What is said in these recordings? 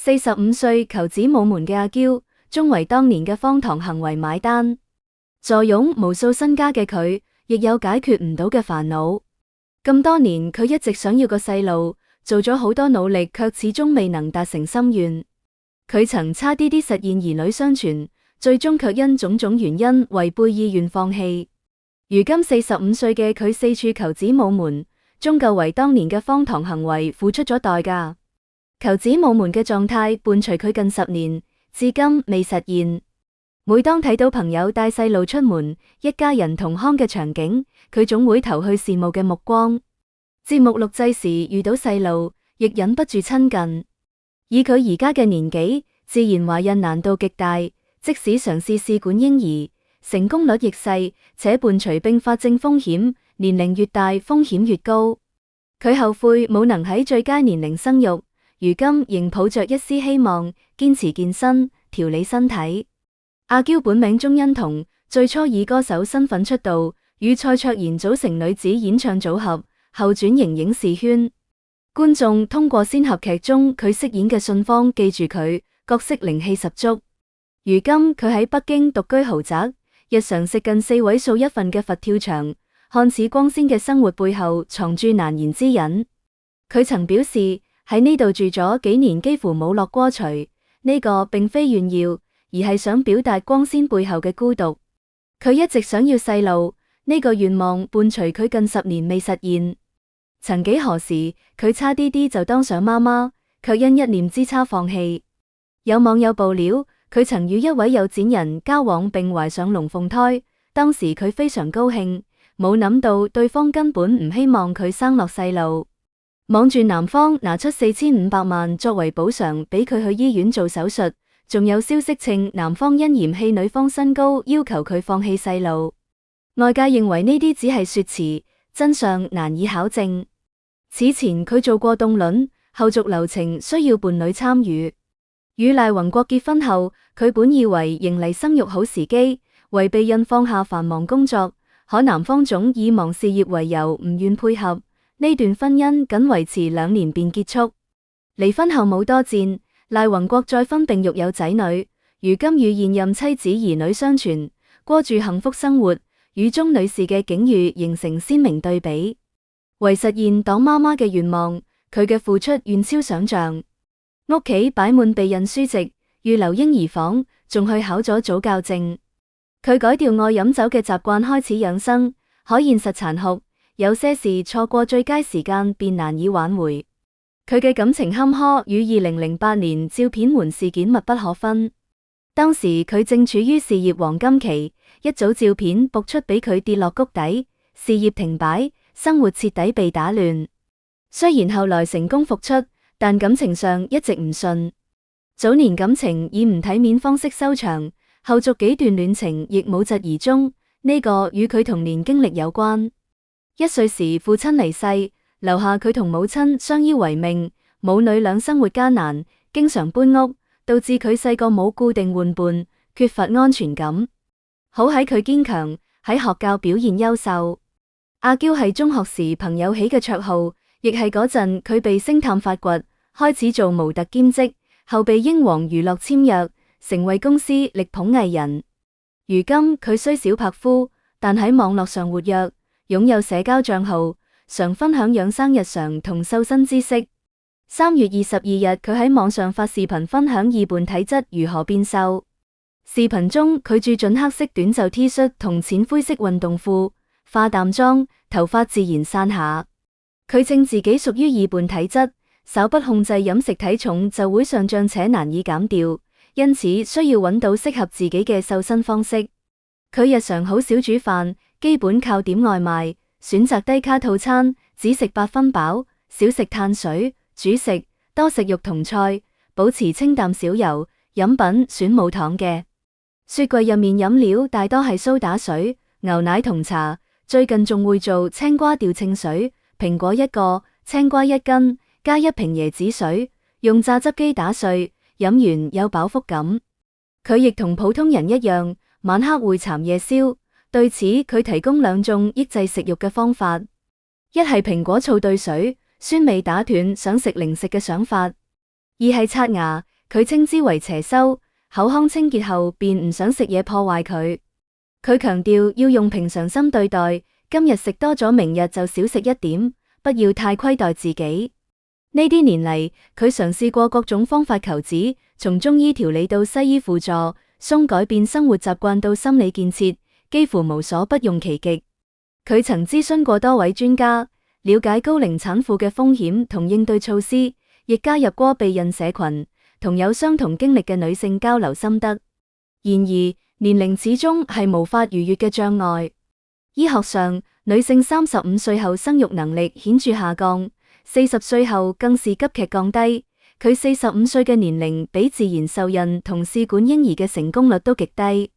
45歲求子冇門嘅阿嬌，終為當年嘅荒唐行為買單。坐擁無數身家嘅佢，亦有解決唔到嘅煩惱。咁多年，佢一直想要個細路，做咗好多努力，卻始終未能達成心願。佢曾差啲實現兒女雙全，最終卻因種種原因違背意願放棄。如今45歲嘅佢四處求子冇門，終究為當年嘅荒唐行為付出咗代價。求子冇門嘅狀態伴隨佢近10年，至今未實現。每當睇到朋友帶細路出門，一家人同康嘅場景，佢總會投去羨慕嘅目光。節目錄製時遇到細路，亦忍不住親近。以佢而家嘅年紀，自然懷孕難度極大，即使嘗試試管嬰兒，成功率亦細，且伴隨併發症風險，年齡越大風險越高。佢後悔冇能喺最佳年齡生育，如今仍抱着一絲希望，堅持健身，調理身體。阿嬌本名鍾欣桐，最初以歌手身份出道，與蔡卓妍組成女子演唱組合，後轉型影視圈。觀眾通過仙俠劇中佢飾演嘅信芳記住佢，角色靈氣十足。如今佢喺北京獨居豪宅，日常食近4位數一份嘅佛跳牆，看似光鮮嘅生活背後藏住難言之隱。佢曾表示喺呢度住咗幾年，幾乎冇落過廚，呢個並非炫耀，而係想表達光鮮背後嘅孤獨。佢一直想要細路，呢個願望伴隨佢近10年未實現。曾幾何時，佢差啲就當上媽媽，卻因一念之差放棄。有網友爆料，佢曾與一位有錢人交往並懷上龍鳳胎，當時佢非常高興，冇諗到對方根本唔希望佢生落細路，望住男方拿出4500萬作為補償俾佢去醫院做手術。仲有消息稱男方因嫌棄女方身高，要求佢放棄細路。外界認為呢啲只係說辭，真相難以考證。此前佢做過凍卵，後續流程需要伴侶參與。與賴宏國結婚後，佢本以為迎嚟生育好時機，為避孕放下繁忙工作，可男方總以忙事業為由唔願配合，呢段婚姻僅維持2年便結束。離婚後冇多戰，賴宏國再婚並育有仔女，如今與現任妻子兒女相傳，過住幸福生活，與鍾女士嘅境遇形成鮮明對比。為實現當媽媽嘅願望，佢嘅付出遠超想象。屋企擺滿避孕書籍，預留嬰兒房，仲去考咗早教證。佢改掉愛飲酒嘅習慣，開始養生。可現實殘酷，有些事錯過最佳時間便難以挽回。佢嘅感情坎坷與2008年照片門事件密不可分。當時佢正處於事業黃金期，一組照片曝出俾佢跌落谷底，事業停擺，生活徹底被打亂。雖然後來成功復出，但感情上一直唔順。早年感情以唔體面方式收場，後續幾段戀情亦無疾而終，呢個與佢童年經歷有關。1歲時父親離世，留下佢同母親相依為命，母女倆生活艱難，經常搬屋，導致佢細個冇固定玩伴，缺乏安全感。好喺佢堅強，喺學校表現優秀。阿嬌係中學時朋友起嘅綽號，亦係嗰陣佢被星探發掘，開始做模特兼職，後被英皇娛樂簽約，成為公司力捧藝人。如今佢雖小拍夫，但喺網絡上活躍，擁有社交賬號，常分享養生日常同瘦身知識。3月22日，佢喺網上發視頻分享二胖體質如何變瘦。視頻中佢著準黑色短袖 T 恤同淺灰色運動褲，化淡妝，頭髮自然散下。佢稱自己屬於二胖體質，稍不控制飲食體重就會上漲且難以減掉，因此需要揾到適合自己嘅瘦身方式。佢日常好少煮飯，基本靠點外賣，選擇低卡套餐，只食8分飽，少食碳水，主食多食肉同菜，保持清淡少油，飲品選冇糖嘅。雪櫃入面飲料大多係蘇打水、牛奶同茶，最近仲會做青瓜調稱水，蘋果1個，青瓜1斤，加1瓶椰子水，用榨汁機打碎，飲完有飽腹感。佢亦同普通人一樣，晚黑會饞夜宵，對此佢提供2種抑制食慾嘅方法，一係蘋果醋兌水，酸味打斷想食零食嘅想法；二係刷牙，佢稱之為邪修，口腔清潔後便唔想食嘢破壞佢。佢強調要用平常心對待，今日食多咗，明日就少食一點，不要太虧待自己。呢啲年嚟，佢嘗試過各種方法求子，從中醫調理到西醫輔助，從改變生活習慣到心理建設，幾乎無所不用其極。佢曾諮詢過多位專家，了解高齡產婦嘅風險同應對措施，亦加入過避孕社群，同有相同經歷嘅女性交流心得。然而，年齡始終係無法逾越嘅障礙。醫學上，女性35歲後生育能力顯著下降，40歲後更是急劇降低。佢45歲嘅年齡比自然受孕同試管嬰兒嘅成功率都極低。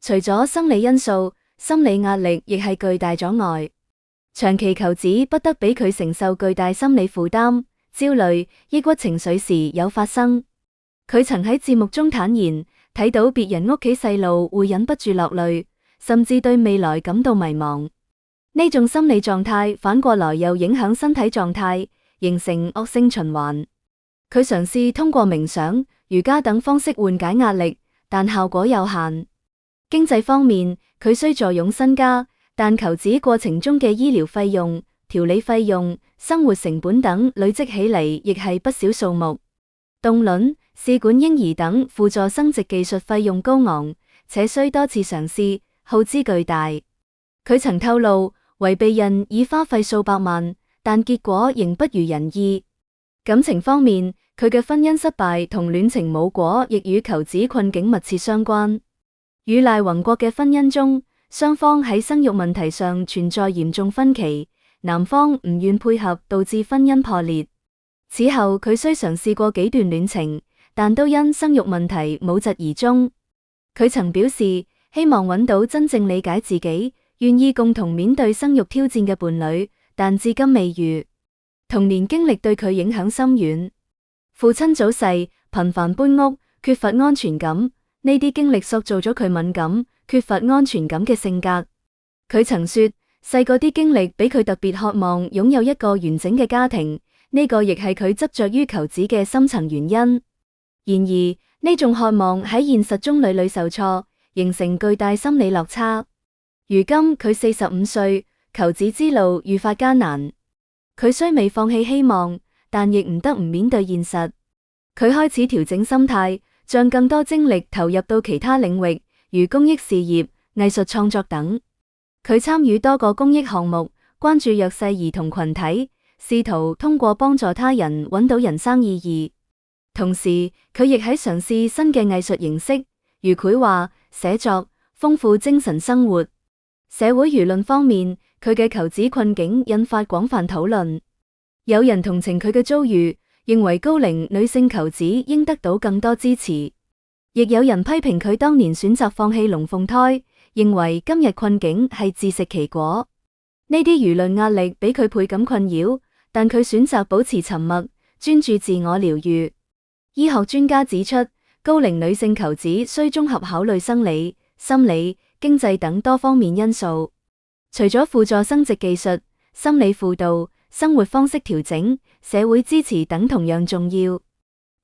除咗生理因素，心理壓力亦係巨大阻礙。長期求子不得俾佢承受巨大心理負擔，焦慮、抑鬱情緒時有發生。佢曾喺節目中坦言，睇到別人屋企細路會忍不住落淚，甚至對未來感到迷茫。呢種心理狀態反過來又影響身體狀態，形成惡性循環。佢嘗試通過冥想、瑜伽等方式緩解壓力，但效果有限。經濟方面，佢雖坐擁身家，但求子過程中嘅醫療費用、調理費用、生活成本等累積起嚟，亦係不少數目。凍卵、試管嬰兒等輔助生殖技術費用高昂，且需多次嘗試，耗資巨大。佢曾透露，為避孕已花費數百萬，但結果仍不如人意。感情方面，佢嘅婚姻失敗同戀情無果，亦與求子困境密切相關。與賴宏國嘅婚姻中，雙方喺生育問題上存在嚴重分歧，男方唔願配合，導致婚姻破裂。此後佢雖嘗試過幾段戀情，但都因生育問題冇疾而終。佢曾表示希望揾到真正理解自己、願意共同面對生育挑戰嘅伴侶，但至今未遇。童年經歷對佢影響深遠，父親早逝，頻繁搬屋，缺乏安全感，呢啲經歷塑造咗佢敏感、缺乏安全感嘅性格。佢曾說，細個啲經歷俾佢特別渴望擁有一個完整嘅家庭，呢個亦係佢執着於求子嘅深層原因。然而，呢種渴望喺現實中屢屢受挫，形成巨大心理落差。如今佢45歲，求子之路愈發艱難。佢雖未放棄希望，但亦唔得唔面對現實。佢開始調整心態，將更多精力投入到其他領域，如公益事業、藝術創作等。佢參與多個公益項目，關注弱勢兒童群體，試圖通過幫助他人揾到人生意義。同時，佢亦喺嘗試新嘅藝術形式，如繪畫、寫作，豐富精神生活。社會輿論方面，佢嘅求子困境引發廣泛討論。有人同情佢嘅遭遇，認為高齡女性求子應得到更多支持；亦有人批評佢當年選擇放棄龍鳳胎，認為今日困境係自食其果。呢啲輿論壓力俾佢倍感困擾，但佢選擇保持沉默，專注自我療癒。醫學專家指出，高齡女性求子需綜合考慮生理、心理、經濟等多方面因素。除咗輔助生殖技術、心理輔導、生活方式調整、社會支持等同樣重要。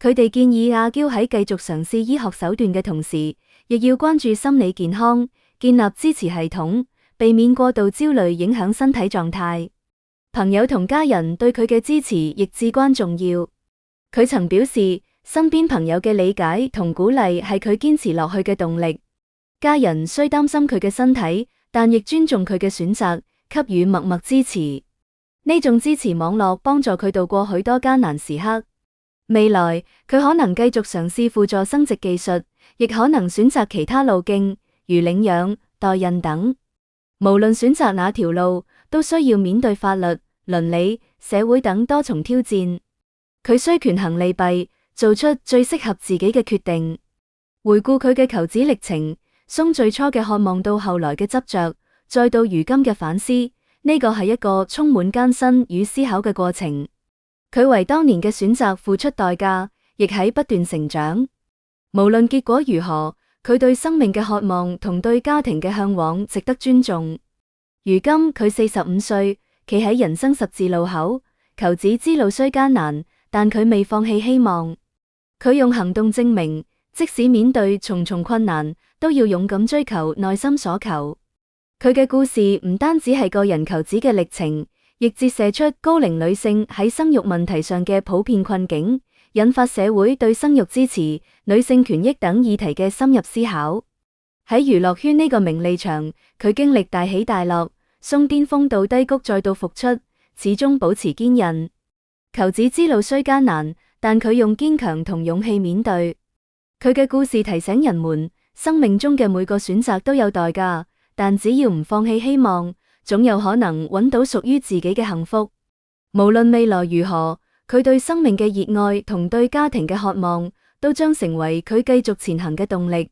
佢哋建議阿嬌喺繼續嘗試醫學手段嘅同時，亦要關注心理健康，建立支持系統，避免過度焦慮影響身體狀態。朋友同家人對佢嘅支持亦至關重要。佢曾表示，身邊朋友嘅理解同鼓勵係佢堅持落去嘅動力。家人雖擔心佢嘅身體，但亦尊重佢嘅選擇，給予默默支持。呢種支持網絡幫助佢度過許多艱難時刻。未來佢可能繼續嘗試輔助生殖技術，亦可能選擇其他路徑，如領養、代孕等。無論選擇哪條路，都需要面對法律、倫理、社會等多重挑戰。佢需權衡利弊，做出最適合自己嘅決定。回顧佢嘅求子歷程，從最初嘅渴望到後來嘅執着，再到如今嘅反思，呢個係一個充滿艱辛與思考嘅過程。佢為當年嘅選擇付出代價，亦喺不斷成長。無論結果如何，佢對生命嘅渴望同對家庭嘅向往值得尊重。如今佢45歲，企喺人生十字路口，求子之路雖艱難，但佢未放棄希望。佢用行動證明，即使面對重重困難，都要勇敢追求內心所求。佢嘅故事唔單止係個人求子嘅歷程，亦折射出高齡女性喺生育問題上嘅普遍困境，引發社會對生育支持、女性權益等議題嘅深入思考。喺娛樂圈呢個名利場，佢經歷大起大落，鬆巔峰到低谷再度復出，始終保持堅韌。求子之路雖艱難，但佢用堅強同勇氣面對。佢嘅故事提醒人們，生命中嘅每個選擇都有代價，但只要唔放棄希望，總有可能揾到屬於自己嘅幸福。無論未來如何，佢對生命嘅熱愛同對家庭嘅渴望，都將成為佢繼續前行嘅動力。